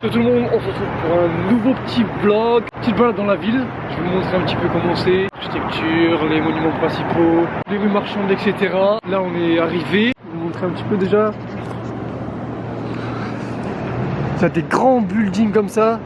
Salut tout le monde, on se retrouve pour un nouveau petit vlog, petite balade dans la ville. Je vais vous montrer un petit peu comment c'est, l'architecture, les monuments principaux, les rues marchandes, etc. Là on est arrivé, je vais vous montrer un petit peu déjà. Il y a des grands buildings comme ça,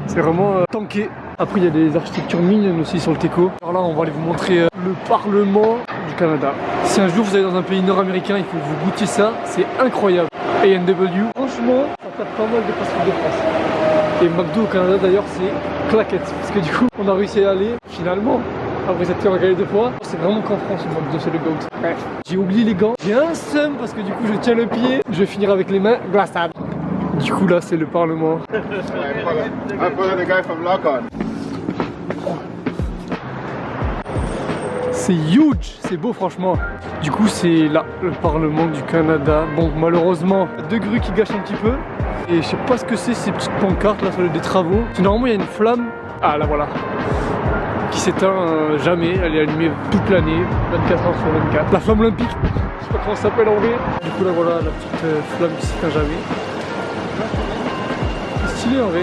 c'est vraiment tanké. Après il y a des architectures mignonnes aussi sur le Teco. Alors là on va aller vous montrer le Parlement du Canada. Si un jour vous allez dans un pays nord-américain, il faut que vous goûtiez ça, c'est incroyable. A&W, franchement, ça tape pas mal de fast-food de France. Et McDo au Canada d'ailleurs, c'est claquette. Parce que du coup, on a réussi à y aller, finalement, après cette fois regardé deux fois. C'est vraiment qu'en France, le McDo, c'est le GOAT. Bref, j'ai oublié les gants. J'ai un seum parce que du coup, je tiens le pied. Je vais finir avec les mains glaçables. Du coup, là, c'est le Parlement. C'est huge, c'est beau franchement. Du coup c'est là, le Parlement du Canada. Bon malheureusement, deux grues qui gâchent un petit peu. Et je sais pas ce que c'est ces petites pancartes là sur les des travaux. Normalement il y a une flamme, ah là voilà, qui s'éteint jamais, elle est allumée toute l'année, 24 heures sur 24. La flamme olympique, je sais pas comment ça s'appelle en vrai. Du coup là voilà, la petite flamme qui s'éteint jamais. C'est stylé en vrai.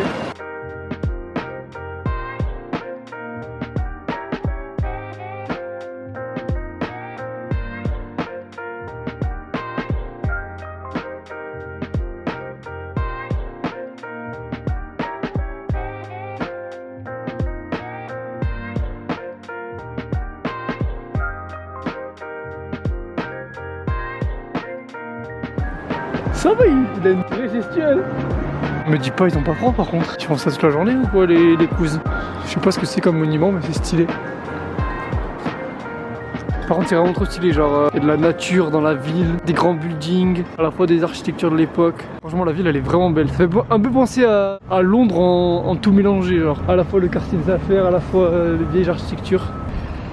Ça va, il a une vraie gestuelle. Me dis pas, ils ont pas froid par contre. Ils font ça toute la journée ou quoi, les cousins? Je sais pas ce que c'est comme monument, mais c'est stylé. Par contre, c'est vraiment trop stylé. Genre, il y a de la nature dans la ville, des grands buildings, à la fois des architectures de l'époque. Franchement, la ville elle est vraiment belle. Ça fait un peu penser à Londres en tout mélangé. Genre, à la fois le quartier des affaires, à la fois les vieilles architectures.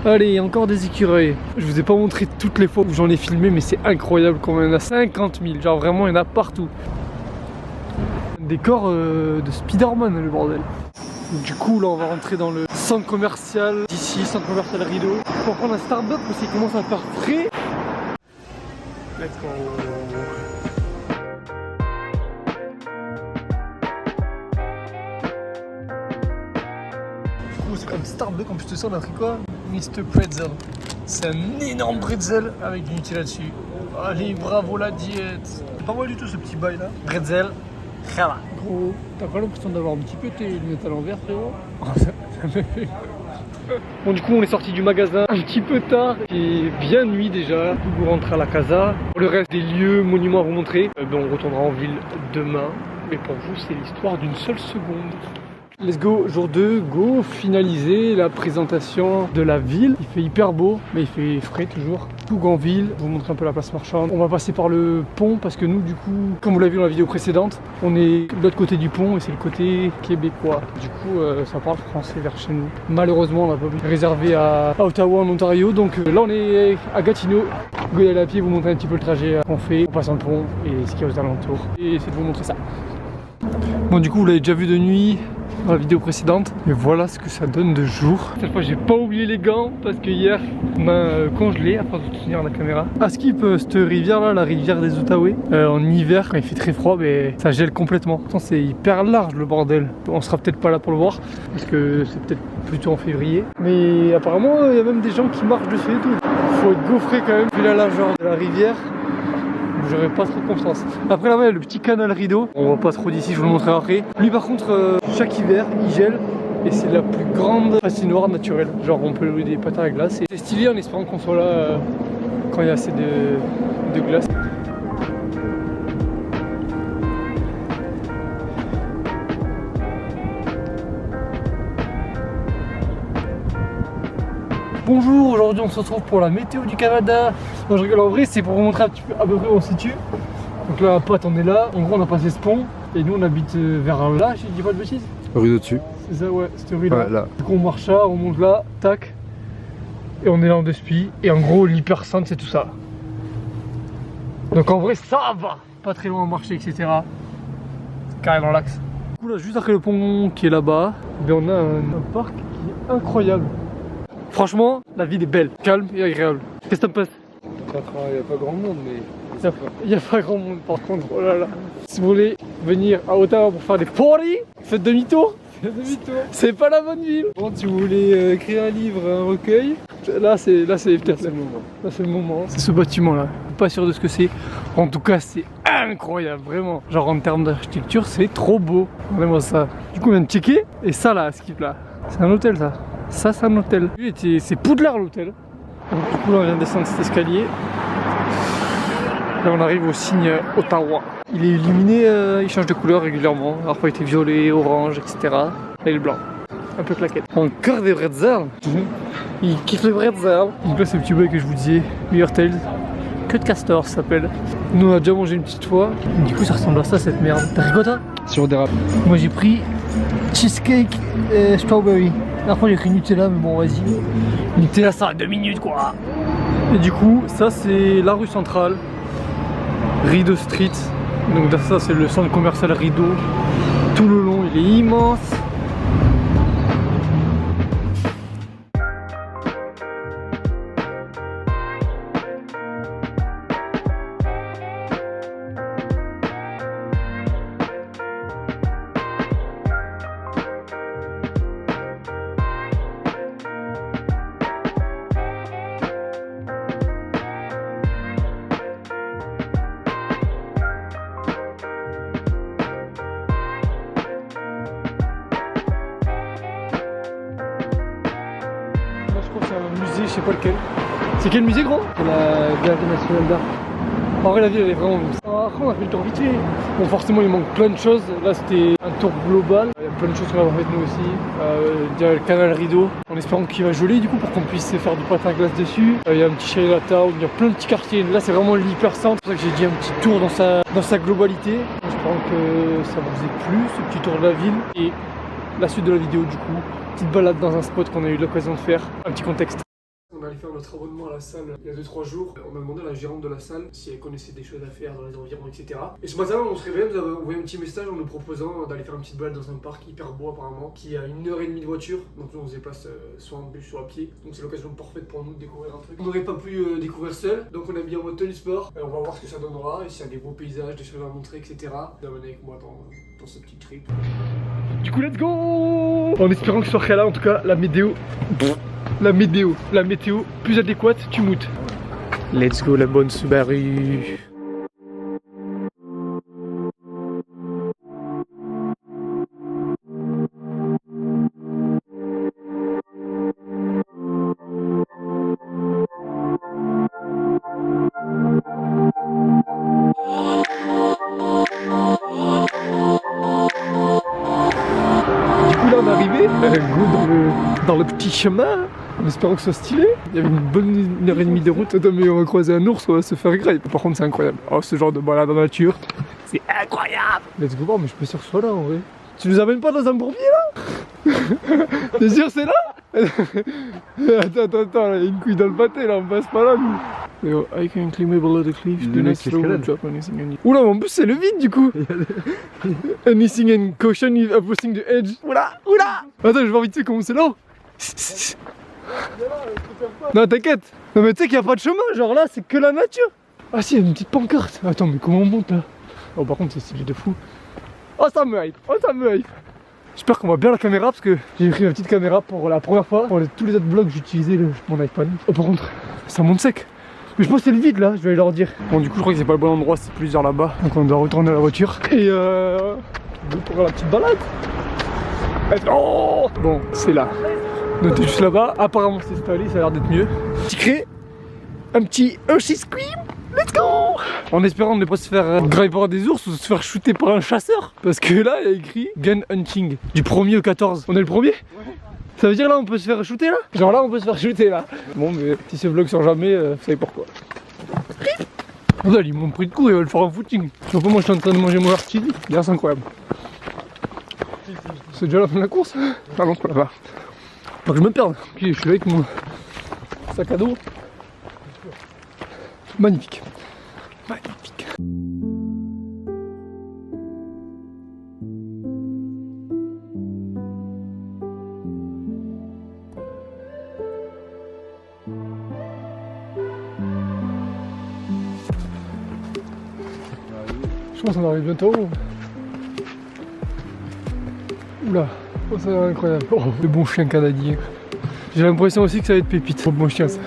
Allez, encore des écureuils. Je vous ai pas montré toutes les fois où j'en ai filmé, mais c'est incroyable quand il y en a 50 000. Genre vraiment, il y en a partout. Décor de Spider-Man, le bordel. Du coup, là, on va rentrer dans le centre commercial d'ici, centre commercial Rideau. Pour prendre un Starbucks parce qu'il commence à faire frais. Let's go. C'est comme Starbucks, en plus de ça on a pris quoi? Mr. Pretzel. C'est un énorme pretzel avec du Nutella dessus. Allez, bravo la diète. C'est pas mal du tout ce petit bail là. Pretzel, chala. Gros, t'as pas l'impression d'avoir un petit peu tes lunettes à l'envers, frérot? Ça me fait. Bon, du coup on est sorti du magasin un petit peu tard. Il est bien nuit déjà. Du coup vous rentrez à la casa. Pour le reste des lieux, monuments à vous montrer, on retournera en ville demain. Mais pour vous c'est l'histoire d'une seule seconde. Let's go, jour 2, go, finaliser la présentation de la ville. Il fait hyper beau, mais il fait frais toujours. Tout en ville, je vous montre un peu la place marchande. On va passer par le pont parce que nous, du coup, comme vous l'avez vu dans la vidéo précédente, on est de l'autre côté du pont et c'est le côté québécois. Du coup, ça parle français vers chez nous. Malheureusement, on n'a pas pu réserver à Ottawa en Ontario. Donc là, on est à Gatineau. Go y aller à pied, vous montrer un petit peu le trajet qu'on fait. On passe un pont et ce qu'il y a aux alentours. Et c'est de vous montrer ça. Bon, du coup, vous l'avez déjà vu de nuit dans la vidéo précédente, et voilà ce que ça donne de jour. Cette fois j'ai pas oublié les gants parce que hier on m'a congelé à force de tenir la caméra. À Skip, cette rivière là, la rivière des Outaouais, en hiver quand il fait très froid, mais ça gèle complètement. Pourtant c'est hyper large le bordel. On sera peut-être pas là pour le voir parce que c'est peut-être plutôt en février, mais apparemment il y a même des gens qui marchent dessus et tout. Faut être gaufré quand même vu la largeur de la rivière. J'aurais pas trop confiance. Après là-bas, il y a le petit canal Rideau. On voit pas trop d'ici, je vous le montrerai après. Lui par contre, chaque hiver, il gèle. Et c'est la plus grande patinoire naturelle. Genre on peut louer des patins à glace. C'est stylé en espérant qu'on soit là quand il y a assez de glace. Bonjour, aujourd'hui on se retrouve pour la météo du Canada. Non, je rigole, en vrai c'est pour vous montrer un petit peu à peu près où on se situe. Donc là, pote, on est là. En gros, on a passé ce pont et nous on habite vers là, je dis pas de bêtises. Rue d'au-dessus. C'est ça, ouais, cette rue là. Ouais, là. Du coup, on marche là, on monte là, tac. Et on est là en Despi. Et en gros, l'hypercentre c'est tout ça. Donc en vrai, ça va. Pas très loin à marcher, etc. C'est carré dans l'axe. Du coup, là, juste après le pont qui est là-bas, on a un parc qui est incroyable. Franchement, la ville est belle, calme et agréable. Qu'est-ce que t'en penses? Il n'y a pas grand monde, mais Il n'y a pas grand monde par contre, oh là là. Si vous voulez venir à Ottawa pour faire des parties, faites demi-tour. C'est pas la bonne ville. Bon, si vous voulez écrire un livre, un recueil, là c'est peut-être le moment. Là c'est le moment. C'est ce bâtiment là. Pas sûr de ce que c'est. En tout cas c'est incroyable, vraiment. Genre en termes d'architecture c'est trop beau. Vraiment ça. Du coup on vient de checker. Et ça là, Skip là, c'est un hôtel ça. Ça c'est un hôtel. C'est Poudlard l'hôtel. Donc du coup là on vient de descendre cet escalier. Là on arrive au signe Ottawa. Il est illuminé, il change de couleur régulièrement. Alors il était violet, orange, etc. Là il est blanc. Un peu claquette. Encore des bretzels. Il kiffe les bretzels. Donc là c'est le petit boy que je vous disais, Meilleur Tales. Queue de castor ça s'appelle. Nous on a déjà mangé une petite fois. Du coup ça ressemble à ça cette merde. T'as pris quoi toi? Sur des râpes. Moi j'ai pris cheesecake et strawberry. Après j'ai pris Nutella mais bon vas-y. Nutella ça a 2 minutes quoi. Et du coup ça c'est la rue centrale. Rideau Street. Donc ça c'est le centre commercial Rideau. Tout le long il est immense. C'est un musée, je sais pas lequel. C'est quel musée gros? C'est la Galerie nationale d'art. En vrai la ville elle est vraiment mise. Après on a fait le tour vite fait. Bon forcément il manque plein de choses. Là c'était un tour global. Il y a plein de choses qu'on va voir avec nous aussi. Il y a le canal Rideau. En espérant qu'il va geler du coup pour qu'on puisse faire du patin à glace dessus. Il y a un petit Chinatown, il y a plein de petits quartiers. Là c'est vraiment l'hyper centre. C'est pour ça que j'ai dit un petit tour dans sa globalité. J'espère que ça vous ait plu ce petit tour de la ville. Et la suite de la vidéo du coup. Petite balade dans un spot qu'on a eu l'occasion de faire. Un petit contexte. On allait faire notre abonnement à la salle il y a 2-3 jours. On a demandé à la gérante de la salle si elle connaissait des choses à faire dans les environs, etc. Et ce matin, on se réveille, nous avons envoyé un petit message en nous proposant d'aller faire une petite balade dans un parc hyper beau apparemment, qui a 1h30 de voiture. Donc nous on se déplace soit en bus, soit à pied. Donc c'est l'occasion parfaite pour nous de découvrir un truc. On n'aurait pas pu découvrir seul, donc on a mis en mode tennis sport. On va voir ce que ça donnera, et s'il y a des beaux paysages, des choses à montrer, etc. Venez avec moi dans ce petit trip. Du coup, let's go! En espérant que ce soit là, en tout cas, la météo plus adéquate, tu moutes. Let's go, la bonne Subaru. On est arrivé dans le petit chemin, en espérant que ce soit stylé. Il y avait une bonne 1h30 de route. Attends, mais on va croiser un ours, on va se faire grave. Par contre, c'est incroyable. Oh, ce genre de balade en nature, c'est incroyable. Let's go voir, mais je suis pas sûr que ce soit là en vrai. Tu nous amènes pas dans un bourbier là? T'es sûr c'est là? Attends, il y a une couille dans le pâté là, on passe pas là nous. Yo, I can climb below the cliff, do not slow or drop anything on you. Oula, mais en plus c'est le vide du coup. Anything and caution if approaching the edge. Oula. Attends, je vais voir vite fait comment c'est là. Non, t'inquiète. Non, mais tu sais qu'il n'y a pas de chemin, genre là c'est que la nature. Ah si, il y a une petite pancarte. Attends, mais comment on monte là? Oh, par contre, c'est stylé de fou. Oh, ça me hype. J'espère qu'on voit bien la caméra parce que j'ai pris ma petite caméra pour la première fois. Pour tous les autres vlogs, j'utilisais mon iPhone. Oh, par contre, ça monte sec. Mais je pense que c'est le vide là, je vais aller leur dire. Bon, du coup, je crois que c'est pas le bon endroit, c'est plus vers là-bas. Donc, on doit retourner à la voiture. Et pour la petite balade. Oh bon, c'est là. Notez juste là-bas. Apparemment, c'est installé, ça a l'air d'être mieux. Un petit Hershey Scream. Let's go! En espérant ne pas se faire grailler par des ours ou se faire shooter par un chasseur. Parce que là, il y a écrit Gun Hunting. Du 1er au 14. On est le premier? Ouais. Ça veut dire là, on peut se faire shooter là? Genre là, on peut se faire shooter là. Bon, mais si ce vlog sort jamais, vous savez pourquoi. Regarde, ils m'ont pris de coups, ils veulent faire un footing. Donc moi, je suis en train de manger mon artillerie. D'ailleurs, c'est incroyable. C'est déjà la fin de la course? Ah non, pas là-bas. Faut que je me perde. Ok, je suis avec mon sac à dos. Magnifique. Je pense qu'on arrive bientôt. Oula, oh, ça a l'air incroyable. Oh, le bon chien canadien. J'ai l'impression aussi que ça va être pépite. Oh, bon chien ça.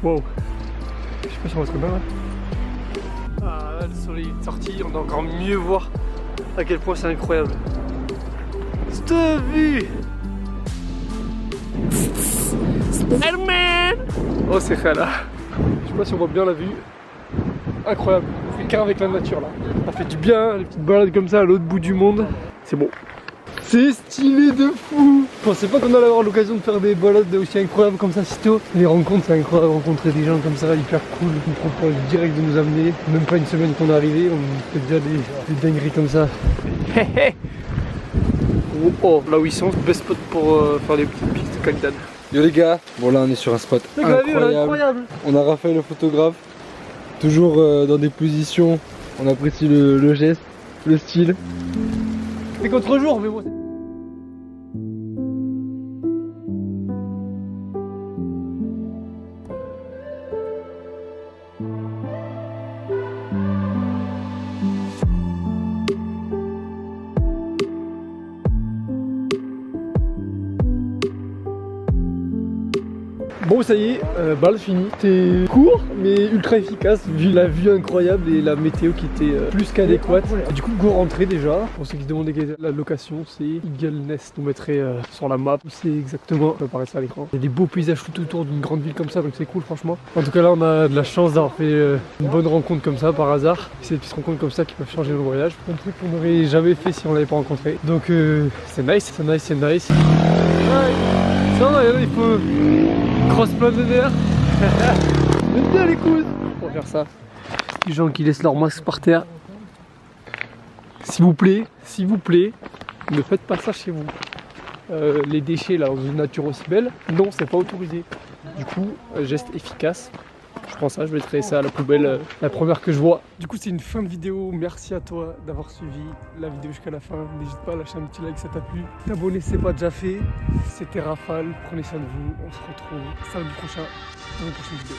Wow. Je sais pas si on va se bien là. Ah là, le soleil est sorti, on a encore mieux voir à quel point c'est incroyable. Cette vue. Spider-Man. Oh c'est fait là. Je sais pas si on voit bien la vue. Incroyable. On fait qu'un avec la nature là. Ça fait du bien, les petites balades comme ça à l'autre bout du monde. C'est bon. C'est stylé de fou. Je pensais pas qu'on allait avoir l'occasion de faire des balades aussi incroyables comme ça si tôt. Les rencontres, c'est incroyable, rencontrer des gens comme ça, hyper cool, qui nous proposent direct de nous amener. Même pas une semaine qu'on est arrivé, on fait déjà des dingueries comme ça. Oh, oh, là où ils sont, best spot pour faire des petites pistes de Calidan. Yo les gars, bon là on est sur un spot incroyable. On a Raphaël le photographe, toujours dans des positions, on apprécie le geste, le style. C'est contre-jour, mais bon. Bon ça y est, balle finie. C'était court mais ultra efficace vu la vue incroyable et la météo qui était plus qu'adéquate. Et du coup go rentrer déjà. Pour ceux qui se demandaient quelle était la location, c'est Eagle Nest. On mettrait sur la map, c'est exactement, ça apparaît ça à l'écran. Il y a des beaux paysages tout autour d'une grande ville comme ça donc c'est cool franchement. En tout cas là on a de la chance d'avoir fait une bonne rencontre comme ça par hasard. C'est des petites rencontres comme ça qui peuvent changer nos voyages. Un truc qu'on n'aurait jamais fait si on l'avait pas rencontré. Donc c'est nice, c'est nice, c'est nice. Ça va, il faut cross plein de nerfs. J'aime bien les coudes. On va faire ça. Les gens qui laissent leur masque par terre. S'il vous plaît, ne faites pas ça chez vous. Les déchets là dans une nature aussi belle, non, c'est pas autorisé. Du coup, geste efficace. Je prends ça, je mettrai ça à la poubelle, la première que je vois. Du coup, c'est une fin de vidéo. Merci à toi d'avoir suivi la vidéo jusqu'à la fin. N'hésite pas à lâcher un petit like si ça t'a plu. T'abonner, c'est pas déjà fait. C'était Rafale. Prenez soin de vous. On se retrouve samedi prochain dans une prochaine vidéo.